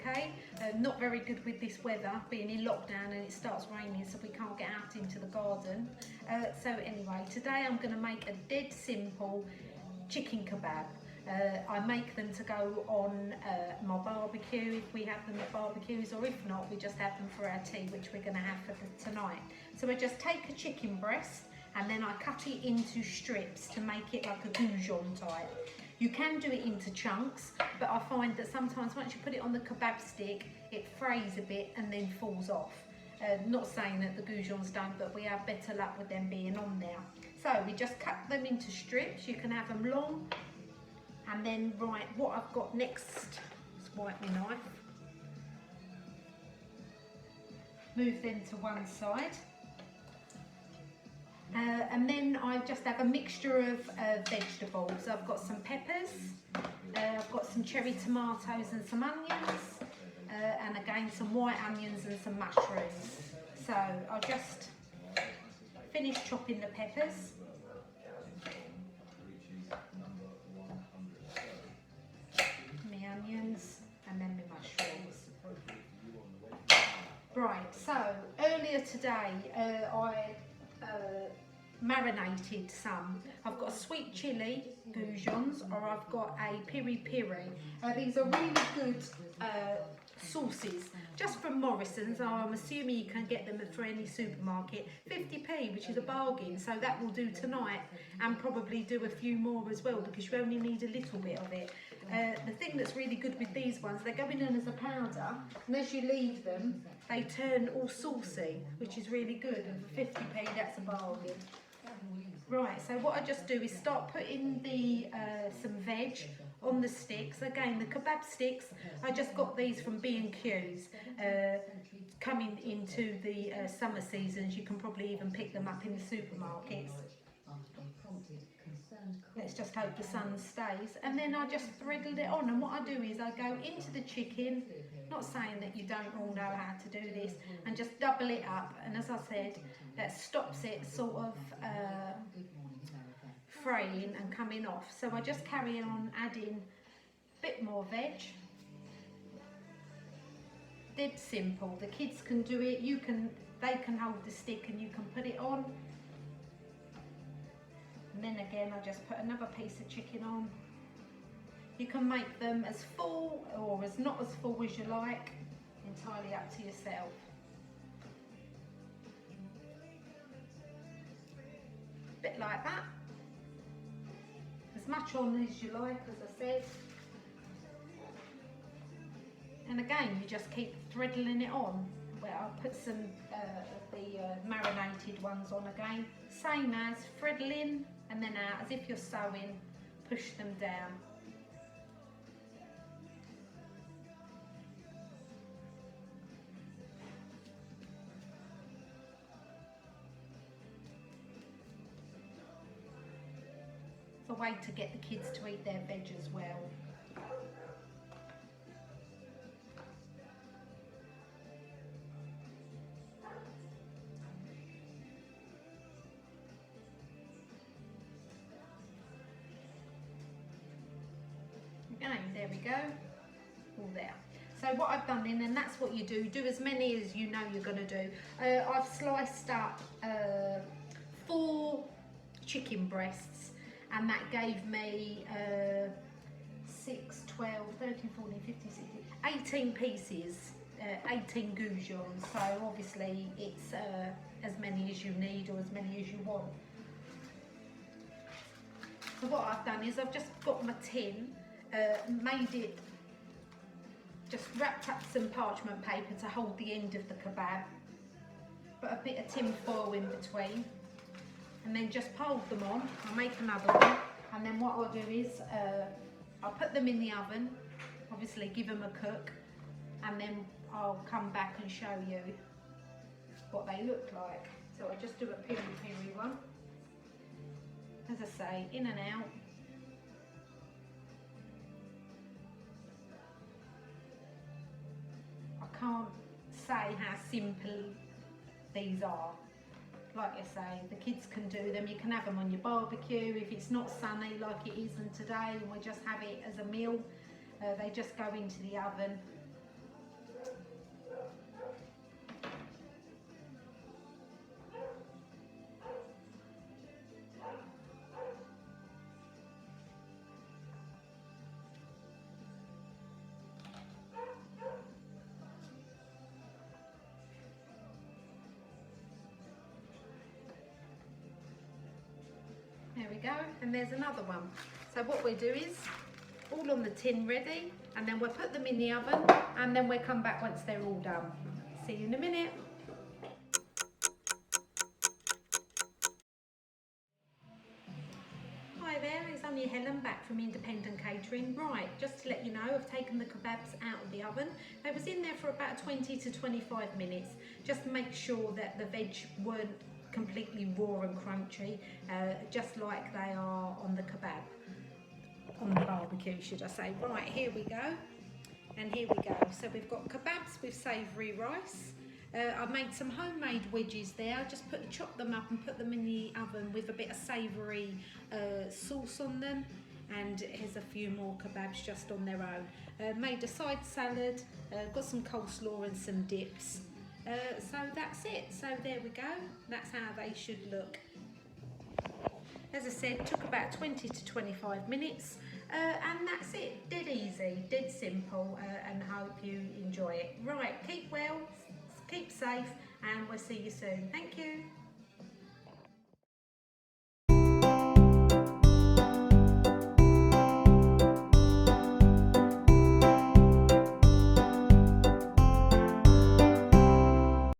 okay? Not very good with this weather, being in lockdown and it starts raining, so we can't get out into the garden. So anyway, today I'm going to make a dead simple chicken kebab. I make them to go on my barbecue if we have them at barbecues, or if not, we just have them for our tea, which we're going to have for tonight. So I just take a chicken breast and then I cut it into strips to make it like a goujon type. You can do it into chunks, but I find that sometimes once you put it on the kebab stick, it frays a bit and then falls off. Not saying that the goujons don't, but we have better luck with them being on there. So we just cut them into strips. You can have them long. And then, right, what I've got next, let's wipe my knife. Move them to one side. And then I just have a mixture of vegetables. I've got some peppers, I've got some cherry tomatoes and some onions, and again some white onions and some mushrooms. So I'll just finish chopping the peppers. My onions and then my mushrooms. Right, so earlier today I marinated some. I've got sweet chilli goujons, or I've got a piri piri. These are really good sauces, just from Morrison's. I'm assuming you can get them for any supermarket. 50p, which is a bargain, so that will do tonight, and probably do a few more as well, because you only need a little bit of it. The thing that's really good with these ones, they're going in as a powder, and as you leave them, they turn all saucy, which is really good, and for 50p, that's a bargain. Right, so what I just do is start putting the some veg on the sticks. Again, the kebab sticks, I just got these from B&Q's. Coming into the summer seasons, you can probably even pick them up in the supermarkets. Let's just hope the sun stays. And then I just threadle it on, and what I do is I go into the chicken, not saying that you don't all know how to do this, and just double it up, and as I said, that stops it sort of fraying and coming off. So I just carry on adding a bit more veg. Dead simple. The kids can do it. They can hold the stick and you can put it on. And then again, I just put another piece of chicken on. You can make them as full or as not as full as you like, entirely up to yourself. A bit like that. As much on as you like, as I said. And again, you just keep threadling it on. Well, I'll put some of the marinated ones on again. Same as threadle in and then out, as if you're sewing, push them down. It's a way to get the kids to eat their veg as well. Again, there we go, all there. So what I've done then, and that's what you do as many as you know you're going to do. I've sliced up 4 chicken breasts, and that gave me 6, 12, 13, 14, 15, 16, 18 pieces, 18 goujons. So obviously it's as many as you need or as many as you want. So what I've done is I've just got my tin, made it, just wrapped up some parchment paper to hold the end of the kebab, put a bit of tin foil in between, and then just piled them on. I'll make another one, and then what I'll do is I'll put them in the oven, obviously give them a cook, and then I'll come back and show you what they look like. So I just do a piri piri one, as I say, in and out. I can't say how simple these are. Like I say, the kids can do them. You can have them on your barbecue if it's not sunny like it isn't today, and we just have it as a meal. They just go into the oven go, and there's another one. So what we do is, all on the tin ready, and then we'll put them in the oven, and then we'll come back once they're all done. See you in a minute. Hi there, it's only Helen back from Independent Catering. Right, just to let you know, I've taken the kebabs out of the oven. They was in there for about 20 to 25 minutes, just to make sure that the veg weren't completely raw and crunchy, just like they are on the kebab, on the barbecue should I say. Right, here we go, and here we go. So we've got kebabs with savoury rice. I made some homemade wedges there. I just chopped them up and put them in the oven with a bit of savoury sauce on them, and here's a few more kebabs just on their own. Made a side salad, got some coleslaw and some dips. So that's it. So there we go. That's how they should look. As I said, took about 20 to 25 minutes, and that's it. Dead easy, dead simple, and hope you enjoy it. Right, keep well, keep safe, and we'll see you soon. Thank you.